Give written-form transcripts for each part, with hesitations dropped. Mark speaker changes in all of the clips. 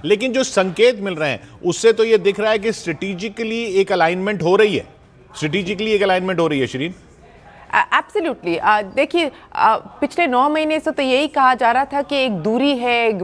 Speaker 1: लेकिन जो संकेत मिल रहे हैं उससे तो ये दिख रहा है कि स्ट्रेटेजिकली एक अलाइनमेंट हो रही है श्रीन।
Speaker 2: एब्सोल्युटली। देखिए, पिछले 9 महीने से तो यही कहा जा रहा था कि एक दूरी है, एक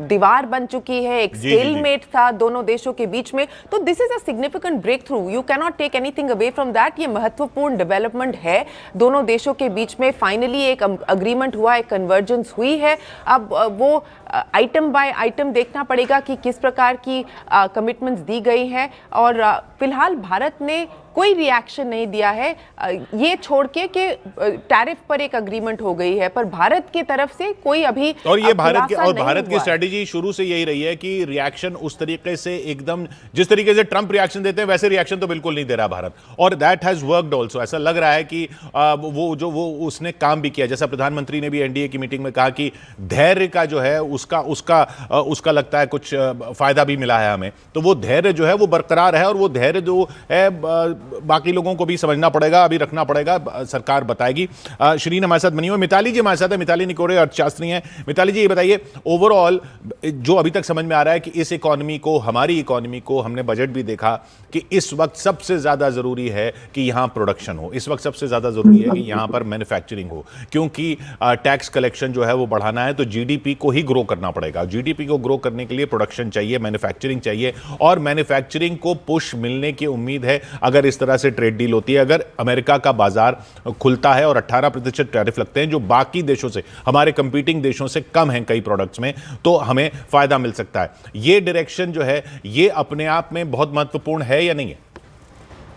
Speaker 2: दीवार बन चुकी है, एक स्टेलमेट था दोनों देशों के बीच में। तो this is a significant breakthrough, you can not take anything away from that. ये महत्वपूर्ण डेवलपमेंट है दोनों देशों के बीच में। फाइनली एक अग्रीमेंट हुआ, एक कन्वर्जेंस हुई है। अब वो आइटम बाय आइटम देखना पड़ेगा कि किस प्रकार की कमिटमेंट्स दी गई हैं। और फिलहाल भारत ने कोई रिएक्शन नहीं दिया है, ये छोड़ के कि टैरिफ पर एक अग्रीमेंट हो गई है, पर भारत की तरफ से कोई अभी
Speaker 1: और ये भारत की स्ट्रेटेजी शुरू से यही रही है कि रिएक्शन उस तरीके से एकदम जिस तरीके से ट्रंप रिएक्शन देते हैं वैसे रिएक्शन तो बिल्कुल नहीं दे रहा भारत, और दैट हैज वर्कड आल्सो। ऐसा लग रहा है कि वो उसने काम भी किया। जैसा प्रधानमंत्री ने भी एनडीए की मीटिंग में कहा कि धैर्य का जो है उसका लगता है कुछ फायदा भी मिला है हमें। तो वो धैर्य जो है वो बरकरार है, और वो धैर्य जो है बाकी लोगों को भी समझना पड़ेगा, अभी रखना पड़ेगा, सरकार बताएगी। श्रीन हमारे साथ बनी हुई, मिताली जी हमारे साथ है, मिताली निकोरे अर्थशास्त्री हैं। मिताली जी ये बताइए, ओवरऑल जो अभी तक समझ में आ रहा है कि इस इकोनॉमी को, हमारी इकोनॉमी को, हमने बजट भी देखा कि इस वक्त सबसे ज्यादा जरूरी है कि यहां प्रोडक्शन हो, इस वक्त सबसे ज्यादा जरूरी है कि यहां पर मैन्युफैक्चरिंग हो, क्योंकि टैक्स कलेक्शन जो है वो बढ़ाना है तो जीडीपी को ही ग्रो करना पड़ेगा। जीडीपी को ग्रो करने के लिए प्रोडक्शन चाहिए, मैन्युफैक्चरिंग चाहिए, और मैन्युफैक्चरिंग को पुश मिलने की उम्मीद है अगर इस तरह से ट्रेड डील होती है, अगर अमेरिका का बाजार खुलता है और 18% टैरिफ लगते हैं जो बाकी देशों से, हमारे कंपीटिंग देशों से कम हैं कई प्रोडक्ट्स में, तो हमें फायदा मिल सकता है। ये डायरेक्शन जो है ये अपने आप में बहुत महत्वपूर्ण है या नहीं है?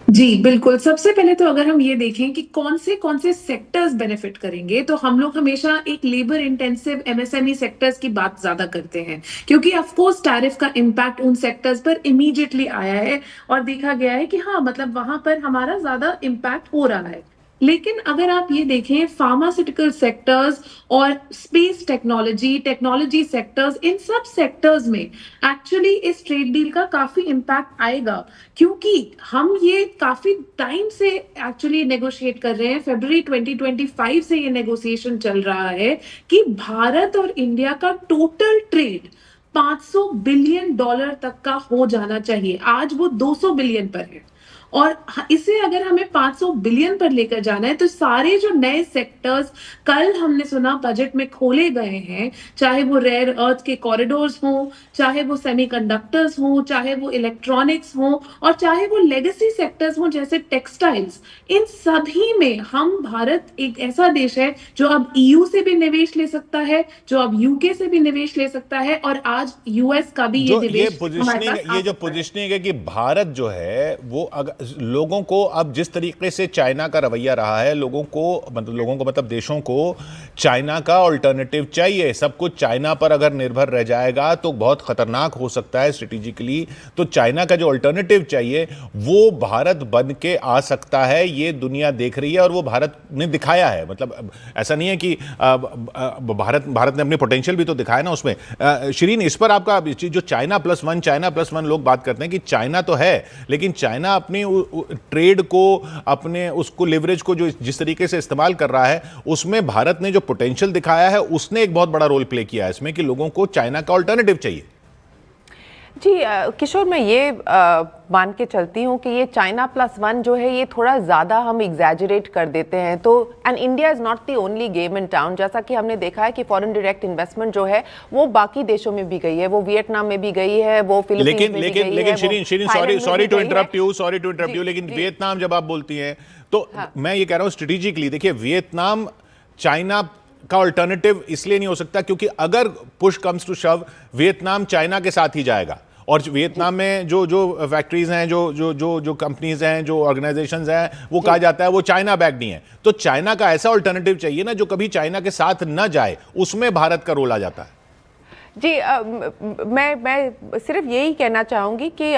Speaker 3: जी बिल्कुल। सबसे पहले तो अगर हम ये देखें कि कौन से सेक्टर्स बेनिफिट करेंगे, तो हम लोग हमेशा एक लेबर इंटेंसिव एमएसएमई सेक्टर्स की बात ज्यादा करते हैं, क्योंकि ऑफ कोर्स टैरिफ का इम्पैक्ट उन सेक्टर्स पर इमीडिएटली आया है और देखा गया है कि हाँ, मतलब वहां पर हमारा ज्यादा इम्पैक्ट हो रहा है। लेकिन अगर आप ये देखें, फार्मास्यूटिकल सेक्टर्स और स्पेस टेक्नोलॉजी सेक्टर्स, इन सब सेक्टर्स में एक्चुअली इस ट्रेड डील का काफी इम्पैक्ट आएगा, क्योंकि हम ये काफी टाइम से एक्चुअली नेगोशिएट कर रहे हैं। फरवरी 2025 से ये नेगोशिएशन चल रहा है कि भारत और इंडिया का टोटल ट्रेड $500 बिलियन तक का हो जाना चाहिए। आज वो 200 बिलियन पर है, और इसे अगर हमें 500 बिलियन पर लेकर जाना है तो सारे जो नए सेक्टर्स कल हमने सुना बजट में खोले गए हैं, चाहे वो रेयर अर्थ के कॉरिडोर्स हो, चाहे वो सेमीकंडक्टर्स हो, चाहे वो इलेक्ट्रॉनिक्स हो, और चाहे वो लेगेसी सेक्टर्स हो जैसे टेक्सटाइल्स, इन सभी में हम भारत एक ऐसा देश है जो अब ईयू से भी निवेश ले सकता है, जो अब यूके से भी निवेश ले सकता है, और आज यूएस का भी ये निवेश
Speaker 1: ये जो पोजिशनिंग है कि भारत जो है वो अगर लोगों को, अब जिस तरीके से चाइना का रवैया रहा है, लोगों को मतलब देशों को चाइना का ऑल्टरनेटिव चाहिए। सब कुछ चाइना पर अगर निर्भर रह जाएगा तो बहुत खतरनाक हो सकता है स्ट्रेटेजिकली। तो चाइना का जो ऑल्टरनेटिव चाहिए वो भारत बन के आ सकता है, ये दुनिया देख रही है और वो भारत ने दिखाया है। मतलब ऐसा नहीं है कि भारत ने अपनी पोटेंशियल भी तो दिखाया ना उसमें। श्रीन, इस पर आपका जो चाइना प्लस वन लोग बात करते हैं कि चाइना तो है, लेकिन चाइना अपनी ट्रेड को, अपने उसको लेवरेज को जो जिस तरीके से इस्तेमाल कर रहा है, उसमें भारत ने जो पोटेंशियल दिखाया है उसने एक बहुत बड़ा रोल प्ले किया है इसमें कि लोगों को चाइना का ऑल्टरनेटिव चाहिए।
Speaker 2: जी किशोर, मैं ये मान के चलती हूँ कि ये चाइना प्लस वन जो है ये थोड़ा ज़्यादा हम एग्जैजरेट कर देते हैं। तो and India is not the only game in town. जैसा कि हमने देखा है कि फॉरेन डायरेक्ट इन्वेस्टमेंट जो है वो बाकी देशों में भी गई है, वो वियतनाम में भी गई है, वो फिलीपींस में भी गई है।
Speaker 1: लेकिन श्रीन, सॉरी टू इंटरप्ट यू, लेकिन वियतनाम जब आप बोलती हैं तो मैं ये कह रहा हूँ स्ट्रेटेजिकली देखिए, वियतनाम चाइना का अल्टरनेटिव इसलिए नहीं हो सकता क्योंकि अगर push comes to shove Vietnam China के साथ ही जाएगा, और वियतनाम में जो फैक्ट्रीज हैं, जो कंपनीज हैं, जो ऑर्गेनाइजेशंस हैं, वो कहा जाता है वो चाइना बैक्ड नहीं है। तो चाइना का ऐसा अल्टरनेटिव चाहिए ना जो कभी चाइना के साथ न जाए, उसमें भारत का रोल आ जाता है।
Speaker 2: जी मैं सिर्फ यही कहना चाहूँगी कि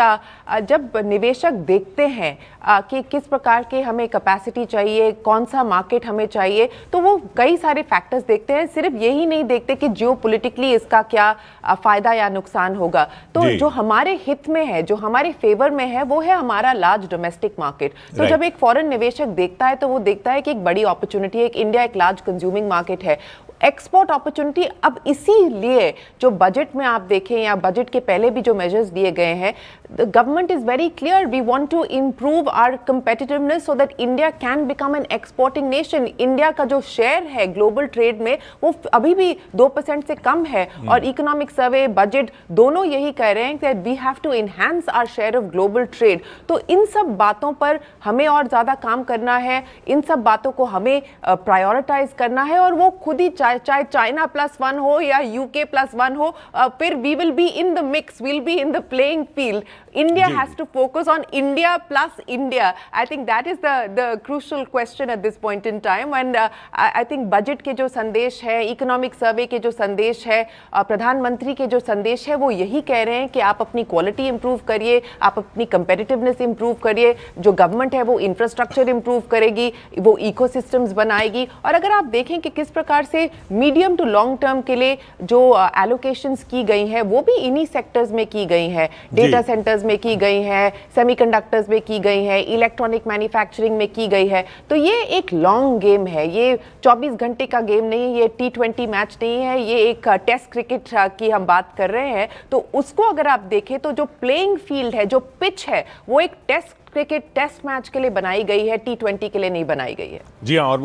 Speaker 2: जब निवेशक देखते हैं कि किस प्रकार के हमें कैपेसिटी चाहिए, कौन सा मार्केट हमें चाहिए, तो वो कई सारे फैक्टर्स देखते हैं। सिर्फ यही नहीं देखते कि जियोपॉलिटिकली इसका क्या फ़ायदा या नुकसान होगा। तो जो हमारे हित में है, जो हमारे फेवर में है, वो है हमारा लार्ज डोमेस्टिक मार्केट। तो जब एक फॉरेन निवेशक देखता है तो वो देखता है कि एक बड़ी अपॉर्चुनिटी है, एक इंडिया एक लार्ज कंज्यूमिंग मार्केट है। एक्सपोर्ट अपॉर्चुनिटी अब इसीलिए जो बजट में आप देखें या बजट के पहले भी जो मेजर्स दिए गए हैं, the government is very clear, we want to improve our competitiveness so that India can become an exporting nation. India का जो शेयर है ग्लोबल ट्रेड में वो अभी भी 2% से कम है, और इकोनॉमिक सर्वे, बजट दोनों यही कह रहे हैं कि we have to enhance our share of global trade. तो इन सब बातों पर हमें और ज्यादा काम करना है, इन सब बातों को हमें प्रायोरिटाइज करना है, और वो खुद ही चाहे चाइना +1 हो या यूके +1 हो, फिर we will be in the mix, we'll be in the playing field. India has to focus on India plus India. I think that is the crucial question at this point in time. And I think budget के जो संदेश है, economic survey के जो संदेश है, प्रधानमंत्री के जो संदेश है, वो यही कह रहे हैं कि आप अपनी क्वालिटी इंप्रूव करिए, आप अपनी कंपेटिटिवनेस इंप्रूव करिए। जो गवर्नमेंट है वो इंफ्रास्ट्रक्चर इंप्रूव करेगी, वो इकोसिस्टम्स बनाएगी। और अगर आप देखें कि किस प्रकार से मीडियम टू लॉन्ग टर्म के लिए जो एलोकेशंस की गई हैं वो भी इन्हीं सेक्टर्स में की गई हैं। डेटा सेंटर्स में की गई है, सेमीकंडक्टर्स में की गई है, इलेक्ट्रॉनिक मैन्युफैक्चरिंग में की गई है। तो ये एक लॉन्ग गेम है, ये 24 घंटे का गेम नहीं है, ये T20 मैच नहीं है, ये एक टेस्ट क्रिकेट की हम बात कर रहे हैं। तो उसको अगर आप देखें तो जो प्लेइंग फील्ड है, जो पिच है, वो एक टेस्ट क्रिकेट टेस्ट मैच के लिए बनाई गई है, T20 के लिए नहीं बनाई गई है।
Speaker 1: जी हाँ। और